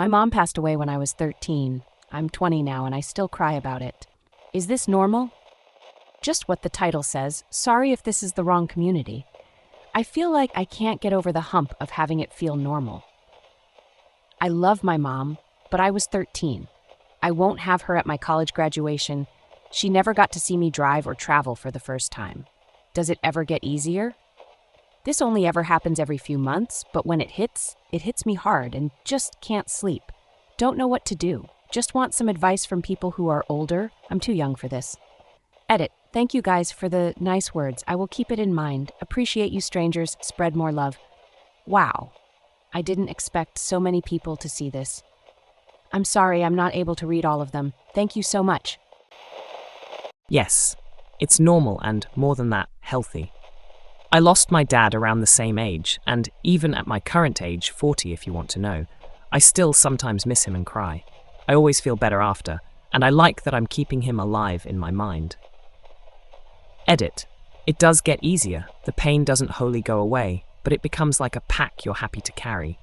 My mom passed away when I was 13. I'm 20 now and I still cry about it. Is this normal? Just what the title says. Sorry if this is the wrong community. I feel like I can't get over the hump of having it feel normal. I love my mom, but I was 13. I won't have her at my college graduation. She never got to see me drive or travel for the first time. Does it ever get easier? This only ever happens every few months, but when it hits me hard and just can't sleep. Don't know what to do. Just want some advice from people who are older. I'm too young for this. Edit. Thank you guys for the nice words. I will keep it in mind. Appreciate you strangers. Spread more love. Wow. I didn't expect so many people to see this. I'm sorry I'm not able to read all of them. Thank you so much. Yes, it's normal and, more than that, healthy. I lost my dad around the same age, and even at my current age, 40 if you want to know, I still sometimes miss him and cry. I always feel better after, and I like that I'm keeping him alive in my mind. Edit. It does get easier. The pain doesn't wholly go away, but it becomes like a pack you're happy to carry.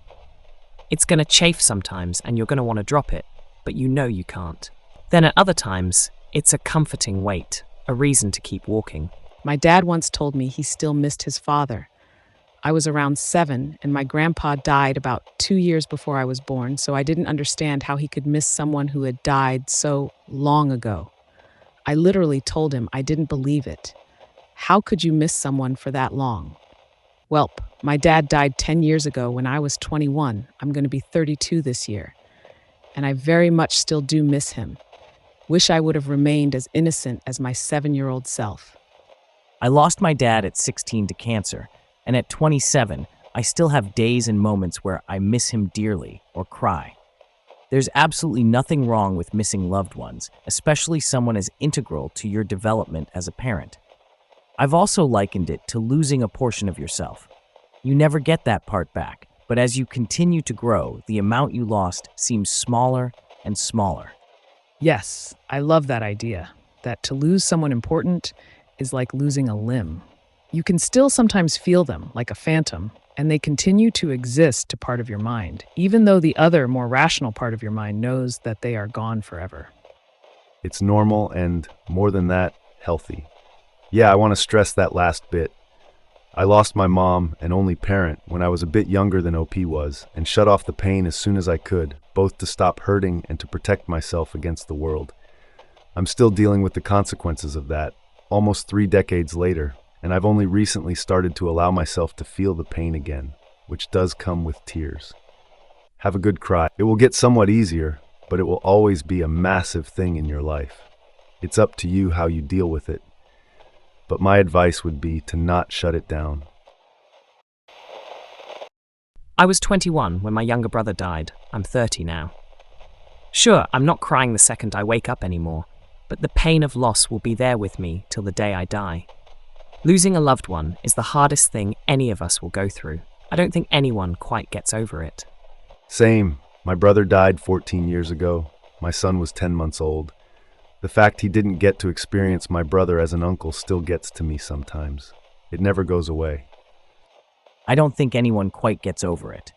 It's going to chafe sometimes and you're going to want to drop it, but you know you can't. Then at other times, it's a comforting weight, a reason to keep walking. My dad once told me he still missed his father. I was around 7, and my grandpa died about 2 years before I was born, so I didn't understand how he could miss someone who had died so long ago. I literally told him I didn't believe it. How could you miss someone for that long? Welp, my dad died 10 years ago when I was 21. I'm going to be 32 this year. And I very much still do miss him. Wish I would have remained as innocent as my 7-year-old self. I lost my dad at 16 to cancer, and at 27, I still have days and moments where I miss him dearly or cry. There's absolutely nothing wrong with missing loved ones, especially someone as integral to your development as a parent. I've also likened it to losing a portion of yourself. You never get that part back, but as you continue to grow, the amount you lost seems smaller and smaller. Yes, I love that idea, that to lose someone important is like losing a limb. You can still sometimes feel them, like a phantom, and they continue to exist to part of your mind, even though the other, more rational part of your mind knows that they are gone forever. It's normal and, more than that, healthy. Yeah, I want to stress that last bit. I lost my mom, an only parent, when I was a bit younger than OP was, and shut off the pain as soon as I could, both to stop hurting and to protect myself against the world. I'm still dealing with the consequences of that, almost 3 decades later, and I've only recently started to allow myself to feel the pain again, which does come with tears. Have a good cry. It will get somewhat easier, but it will always be a massive thing in your life. It's up to you how you deal with it. But my advice would be to not shut it down. I was 21 when my younger brother died. I'm 30 now. Sure, I'm not crying the second I wake up anymore, but the pain of loss will be there with me till the day I die. Losing a loved one is the hardest thing any of us will go through. I don't think anyone quite gets over it. Same. My brother died 14 years ago. My son was 10 months old. The fact he didn't get to experience my brother as an uncle still gets to me sometimes. It never goes away. I don't think anyone quite gets over it.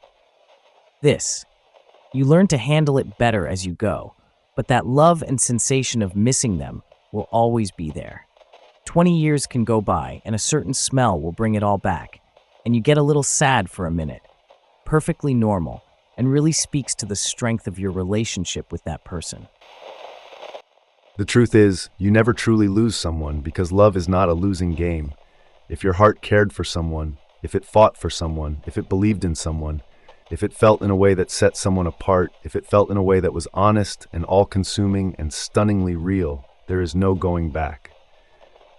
You learn to handle it better as you go, but that love and sensation of missing them will always be there. 20 years can go by and a certain smell will bring it all back, and you get a little sad for a minute. Perfectly normal, and really speaks to the strength of your relationship with that person. The truth is, you never truly lose someone because love is not a losing game. If your heart cared for someone, if it fought for someone, if it believed in someone, if it felt in a way that set someone apart, if it felt in a way that was honest and all-consuming and stunningly real, there is no going back.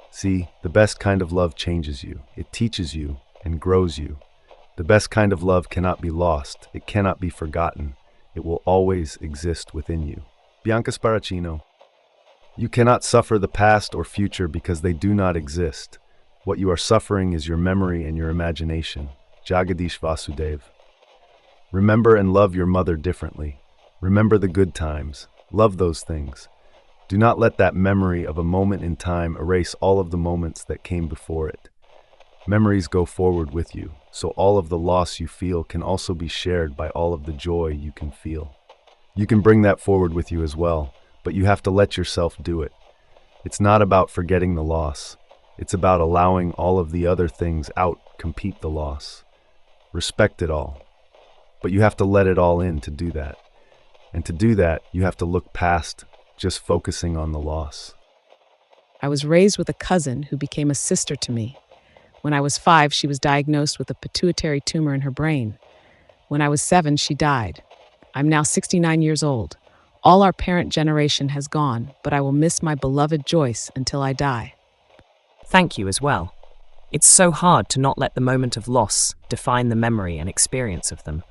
See, the best kind of love changes you. It teaches you and grows you. The best kind of love cannot be lost. It cannot be forgotten. It will always exist within you. Bianca Sparacino. You cannot suffer the past or future because they do not exist. What you are suffering is your memory and your imagination. Jagadish Vasudev. Remember and love your mother differently. Remember the good times. Love those things. Do not let that memory of a moment in time erase all of the moments that came before it. Memories go forward with you, so all of the loss you feel can also be shared by all of the joy you can feel. You can bring that forward with you as well, but you have to let yourself do it. It's not about forgetting the loss. It's about allowing all of the other things compete the loss. Respect it all. But you have to let it all in to do that. And to do that, you have to look past just focusing on the loss. I was raised with a cousin who became a sister to me. When I was 5, she was diagnosed with a pituitary tumor in her brain. When I was 7, she died. I'm now 69 years old. All our parent generation has gone, but I will miss my beloved Joyce until I die. Thank you as well. It's so hard to not let the moment of loss define the memory and experience of them.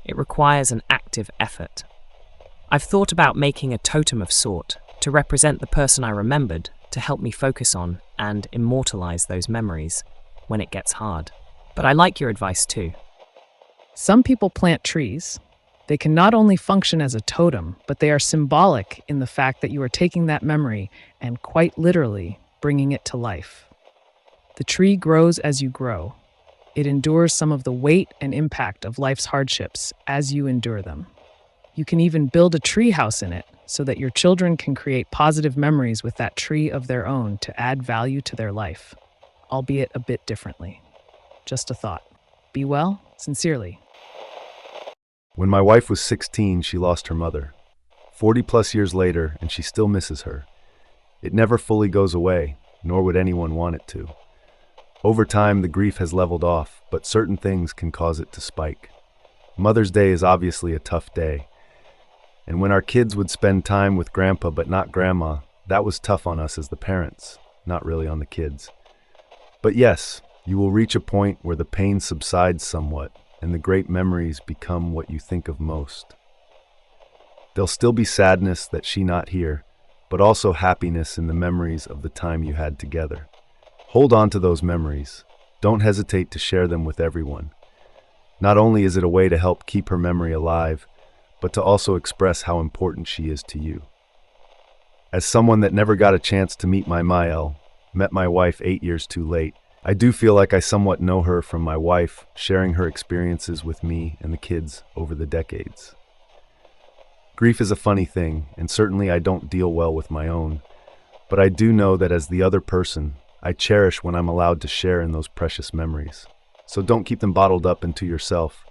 It requires an active effort. I've thought about making a totem of sort to represent the person I remembered, to help me focus on and immortalize those memories when it gets hard. But I like your advice too. Some people plant trees. They can not only function as a totem, but they are symbolic in the fact that you are taking that memory and quite literally bringing it to life. The tree grows as you grow. It endures some of the weight and impact of life's hardships as you endure them. You can even build a tree house in it so that your children can create positive memories with that tree of their own to add value to their life, albeit a bit differently. Just a thought. Be well, sincerely. When my wife was 16, she lost her mother. 40 plus years later, and she still misses her. It never fully goes away, nor would anyone want it to. Over time, the grief has leveled off, but certain things can cause it to spike. Mother's Day is obviously a tough day. And when our kids would spend time with grandpa but not grandma, that was tough on us as the parents, not really on the kids. But yes, you will reach a point where the pain subsides somewhat, and the great memories become what you think of most. There'll still be sadness that she not here, but also happiness in the memories of the time you had together. Hold on to those memories. Don't hesitate to share them with everyone. Not only is it a way to help keep her memory alive, but to also express how important she is to you. As someone that never got a chance to meet my Mael, met my wife 8 years too late, I do feel like I somewhat know her from my wife, sharing her experiences with me and the kids over the decades. Grief is a funny thing, and certainly I don't deal well with my own, but I do know that as the other person, I cherish when I'm allowed to share in those precious memories. So don't keep them bottled up into yourself.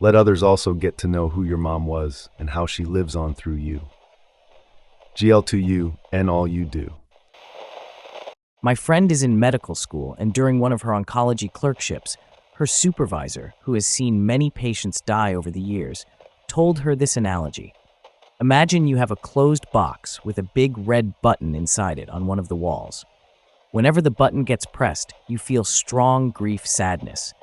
Let others also get to know who your mom was and how she lives on through you. GL to you and all you do. My friend is in medical school, and during one of her oncology clerkships, her supervisor, who has seen many patients die over the years, told her this analogy. Imagine you have a closed box with a big red button inside it on one of the walls. Whenever the button gets pressed, you feel strong grief sadness.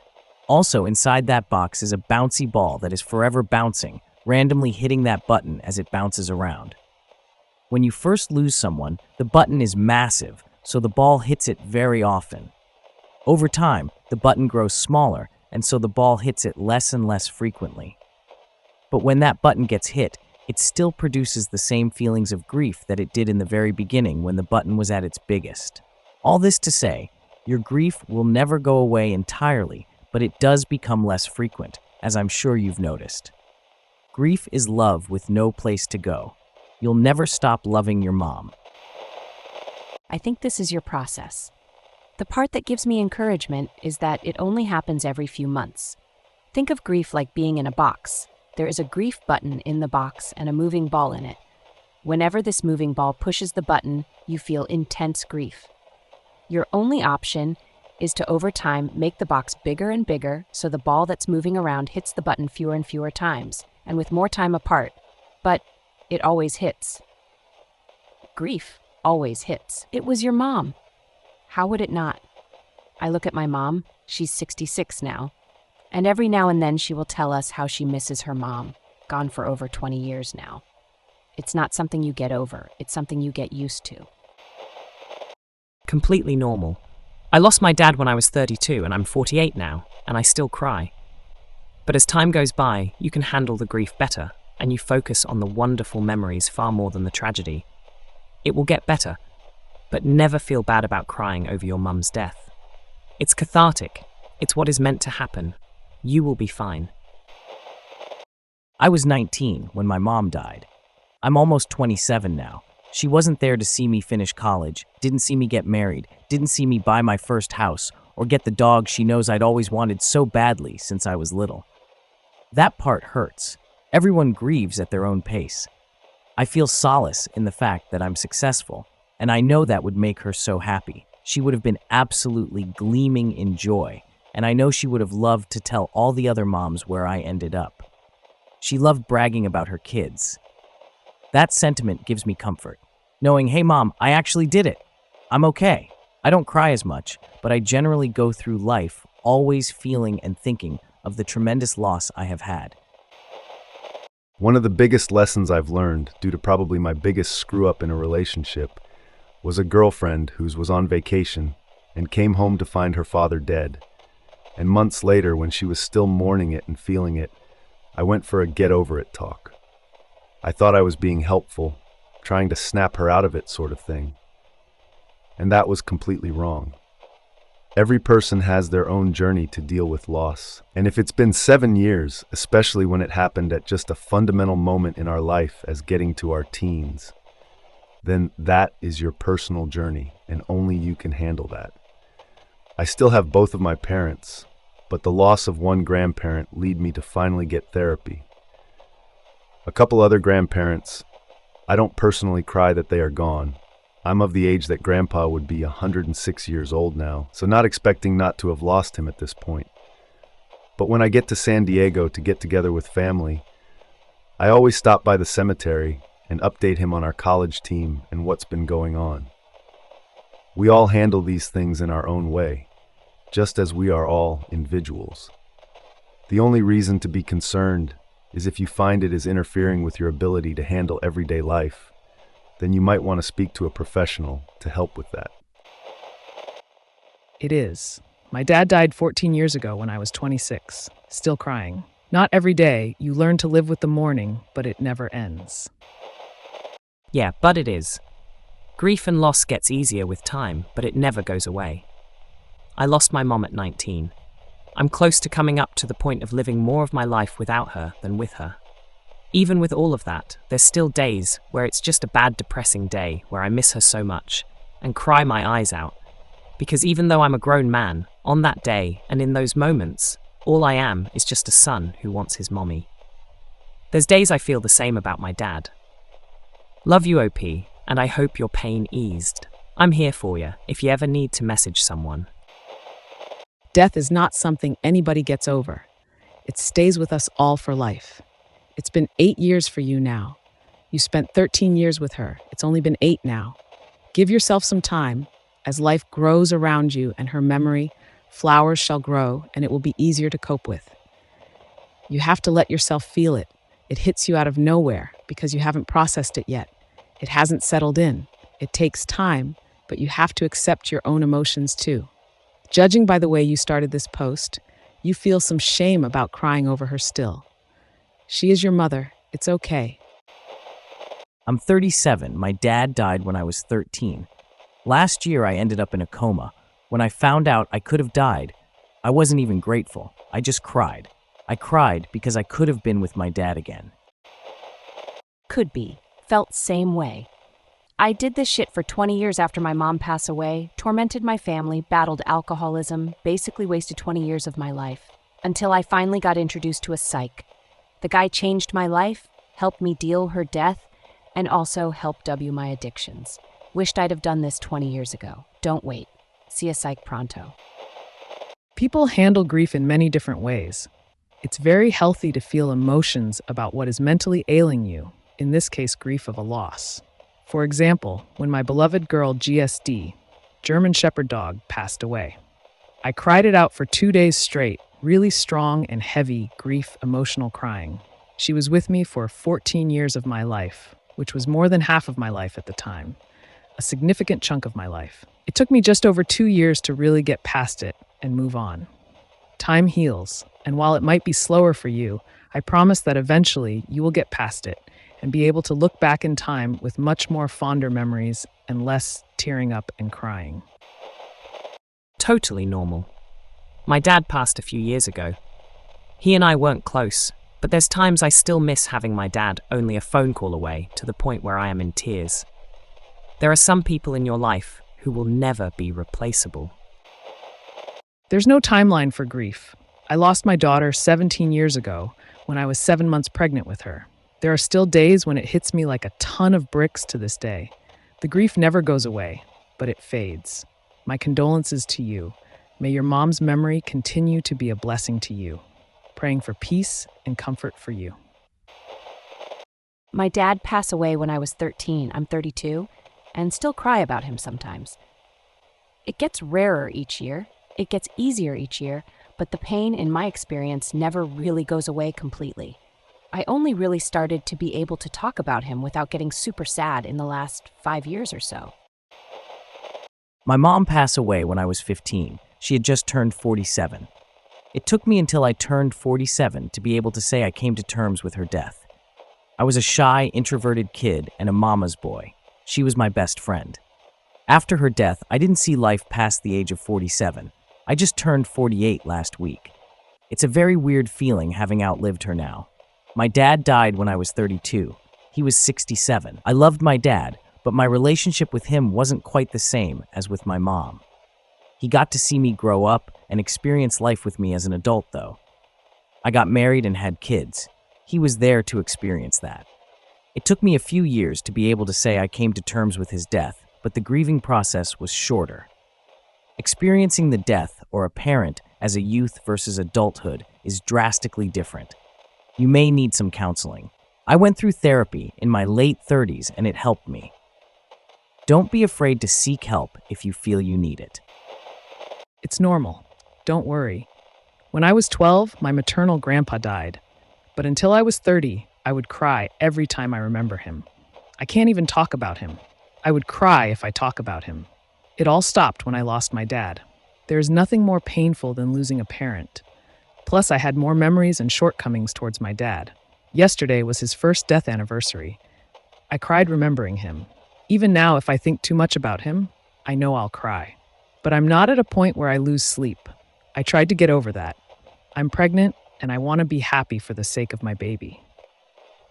Also, inside that box is a bouncy ball that is forever bouncing, randomly hitting that button as it bounces around. When you first lose someone, the button is massive, so the ball hits it very often. Over time, the button grows smaller, and so the ball hits it less and less frequently. But when that button gets hit, it still produces the same feelings of grief that it did in the very beginning when the button was at its biggest. All this to say, your grief will never go away entirely, but it does become less frequent, as I'm sure you've noticed. Grief is love with no place to go. You'll never stop loving your mom. I think this is your process. The part that gives me encouragement is that it only happens every few months. Think of grief like being in a box. There is a grief button in the box and a moving ball in it. Whenever this moving ball pushes the button, you feel intense grief. Your only option is to, over time, make the box bigger and bigger so the ball that's moving around hits the button fewer and fewer times, and with more time apart. But it always hits. Grief always hits. It was your mom. How would it not? I look at my mom, she's 66 now, and every now and then she will tell us how she misses her mom, gone for over 20 years now. It's not something you get over, it's something you get used to. Completely normal. I lost my dad when I was 32 and I'm 48 now, and I still cry. But as time goes by, you can handle the grief better, and you focus on the wonderful memories far more than the tragedy. It will get better, but never feel bad about crying over your mum's death. It's cathartic. It's what is meant to happen. You will be fine. I was 19 when my mom died. I'm almost 27 now. She wasn't there to see me finish college, didn't see me get married, didn't see me buy my first house, or get the dog she knows I'd always wanted so badly since I was little. That part hurts. Everyone grieves at their own pace. I feel solace in the fact that I'm successful, and I know that would make her so happy. She would have been absolutely gleaming in joy, and I know she would have loved to tell all the other moms where I ended up. She loved bragging about her kids. That sentiment gives me comfort, knowing, hey mom, I actually did it. I'm okay. I don't cry as much, but I generally go through life always feeling and thinking of the tremendous loss I have had. One of the biggest lessons I've learned, due to probably my biggest screw-up in a relationship, was a girlfriend who was on vacation and came home to find her father dead. And months later, when she was still mourning it and feeling it, I went for a get-over-it talk. I thought I was being helpful, trying to snap her out of it sort of thing. And that was completely wrong. Every person has their own journey to deal with loss. And if it's been 7 years, especially when it happened at just a fundamental moment in our life as getting to our teens, then that is your personal journey, and only you can handle that. I still have both of my parents, but the loss of one grandparent led me to finally get therapy. A couple other grandparents, I don't personally cry that they are gone. I'm of the age that Grandpa would be 106 years old now, so not expecting not to have lost him at this point. But when I get to San Diego to get together with family, I always stop by the cemetery and update him on our college team and what's been going on. We all handle these things in our own way, just as we are all individuals. The only reason to be concerned is if you find it is interfering with your ability to handle everyday life, then you might want to speak to a professional to help with that. It is. My dad died 14 years ago when I was 26, still crying. Not every day. You learn to live with the mourning, but it never ends. Yeah, but it is. Grief and loss gets easier with time, but it never goes away. I lost my mom at 19. I'm close to coming up to the point of living more of my life without her than with her. Even with all of that, there's still days where it's just a bad, depressing day where I miss her so much and cry my eyes out. Because even though I'm a grown man, on that day and in those moments, all I am is just a son who wants his mommy. There's days I feel the same about my dad. Love you, OP, and I hope your pain eased. I'm here for you if you ever need to message someone. Death is not something anybody gets over. It stays with us all for life. It's been 8 years for you now. You spent 13 years with her. It's only been 8 now. Give yourself some time. As life grows around you and her memory, flowers shall grow and it will be easier to cope with. You have to let yourself feel it. It hits you out of nowhere because you haven't processed it yet. It hasn't settled in. It takes time, but you have to accept your own emotions too. Judging by the way you started this post, you feel some shame about crying over her still. She is your mother. It's okay. I'm 37. My dad died when I was 13. Last year, I ended up in a coma. When I found out I could have died, I wasn't even grateful. I just cried. I cried because I could have been with my dad again. Could be. Felt same way. I did this shit for 20 years after my mom passed away, tormented my family, battled alcoholism, basically wasted 20 years of my life, until I finally got introduced to a psych. The guy changed my life, helped me deal her death, and also helped W my addictions. Wished I'd have done this 20 years ago. Don't wait. See a psych pronto. People handle grief in many different ways. It's very healthy to feel emotions about what is mentally ailing you, in this case, grief of a loss. For example, when my beloved girl GSD, German Shepherd dog, passed away. I cried it out for 2 days straight, really strong and heavy grief, emotional crying. She was with me for 14 years of my life, which was more than half of my life at the time, a significant chunk of my life. It took me just over 2 years to really get past it and move on. Time heals, and while it might be slower for you, I promise that eventually you will get past it and be able to look back in time with much more fonder memories and less tearing up and crying. Totally normal. My dad passed a few years ago. He and I weren't close, But there's times I still miss having my dad only a phone call away, to the point where I am in tears. There are some people in your life who will never be replaceable. There's no timeline for grief. I lost my daughter 17 years ago when I was 7 months pregnant with her. There are still days when it hits me like a ton of bricks to this day. The grief never goes away, but it fades. My condolences to you. May your mom's memory continue to be a blessing to you. Praying for peace and comfort for you. My dad passed away when I was 13. I'm 32, and still cry about him sometimes. It gets rarer each year. It gets easier each year, but the pain, in my experience, never really goes away completely. I only really started to be able to talk about him without getting super sad in the last 5 years or so. My mom passed away when I was 15. She had just turned 47. It took me until I turned 47 to be able to say I came to terms with her death. I was a shy, introverted kid and a mama's boy. She was my best friend. After her death, I didn't see life past the age of 47. I just turned 48 last week. It's a very weird feeling having outlived her now. My dad died when I was 32. He was 67. I loved my dad, but my relationship with him wasn't quite the same as with my mom. He got to see me grow up and experience life with me as an adult, though. I got married and had kids. He was there to experience that. It took me a few years to be able to say I came to terms with his death, but the grieving process was shorter. Experiencing the death or a parent as a youth versus adulthood is drastically different. You may need some counseling. I went through therapy in my late 30s and it helped me. Don't be afraid to seek help if you feel you need it. It's normal. Don't worry. When I was 12, my maternal grandpa died. But until I was 30, I would cry every time I remember him. I can't even talk about him. I would cry if I talk about him. It all stopped when I lost my dad. There is nothing more painful than losing a parent. Plus, I had more memories and shortcomings towards my dad. Yesterday was his first death anniversary. I cried remembering him. Even now, if I think too much about him, I know I'll cry. But I'm not at a point where I lose sleep. I tried to get over that. I'm pregnant, and I want to be happy for the sake of my baby.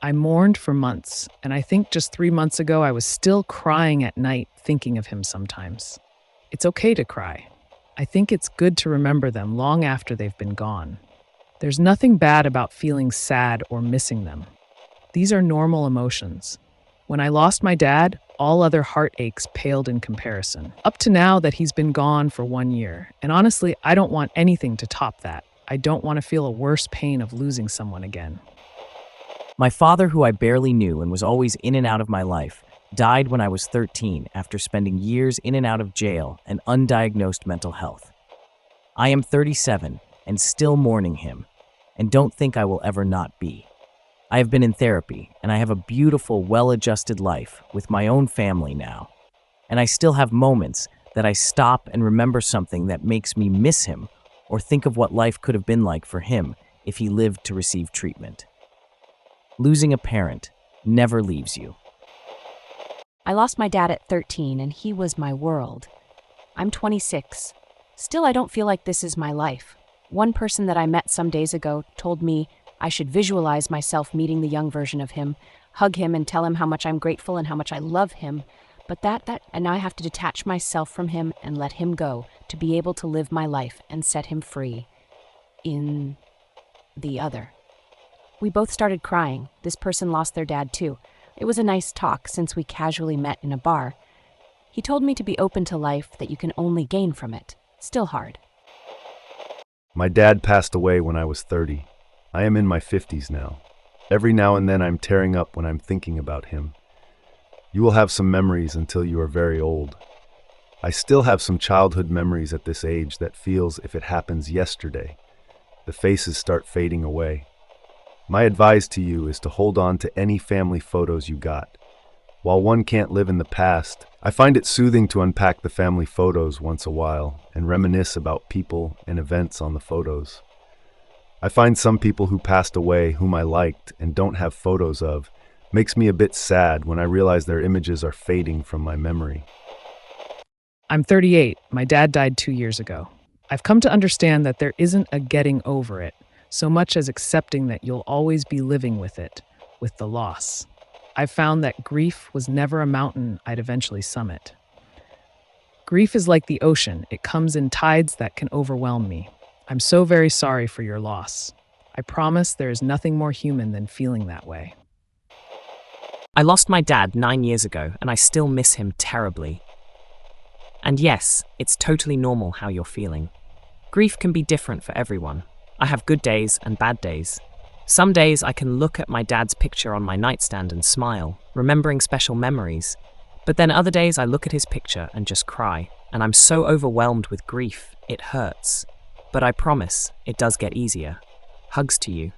I mourned for months, and I think just 3 months ago I was still crying at night thinking of him sometimes. It's okay to cry. I think it's good to remember them long after they've been gone. There's nothing bad about feeling sad or missing them. These are normal emotions. When I lost my dad, all other heartaches paled in comparison. Up to now that he's been gone for 1 year, and honestly, I don't want anything to top that. I don't want to feel a worse pain of losing someone again. My father, who I barely knew and was always in and out of my life, died when I was 13 after spending years in and out of jail and undiagnosed mental health. I am 37 and still mourning him, and don't think I will ever not be. I have been in therapy, and I have a beautiful, well-adjusted life with my own family now. And I still have moments that I stop and remember something that makes me miss him or think of what life could have been like for him if he lived to receive treatment. Losing a parent never leaves you. I lost my dad at 13, and he was my world. I'm 26. Still, I don't feel like this is my life. One person that I met some days ago told me I should visualize myself meeting the young version of him, hug him and tell him how much I'm grateful and how much I love him. But and now I have to detach myself from him and let him go to be able to live my life and set him free in the other. We both started crying. This person lost their dad too. It was a nice talk since we casually met in a bar. He told me to be open to life, that you can only gain from it. Still hard. My dad passed away when I was 30. I am in my 50s now. Every now and then I'm tearing up when I'm thinking about him. You will have some memories until you are very old. I still have some childhood memories at this age that feels if it happens yesterday. The faces start fading away. My advice to you is to hold on to any family photos you got. While one can't live in the past, I find it soothing to unpack the family photos once a while and reminisce about people and events on the photos. I find some people who passed away whom I liked and don't have photos of makes me a bit sad when I realize their images are fading from my memory. I'm 38. My dad died 2 years ago. I've come to understand that there isn't a getting over it, so much as accepting that you'll always be living with it, with the loss. I've found that grief was never a mountain I'd eventually summit. Grief is like the ocean, it comes in tides that can overwhelm me. I'm so very sorry for your loss. I promise there is nothing more human than feeling that way. I lost my dad 9 years ago, and I still miss him terribly. And yes, it's totally normal how you're feeling. Grief can be different for everyone. I have good days and bad days. Some days I can look at my dad's picture on my nightstand and smile, remembering special memories. But then other days I look at his picture and just cry, and I'm so overwhelmed with grief, it hurts. But I promise, it does get easier. Hugs to you.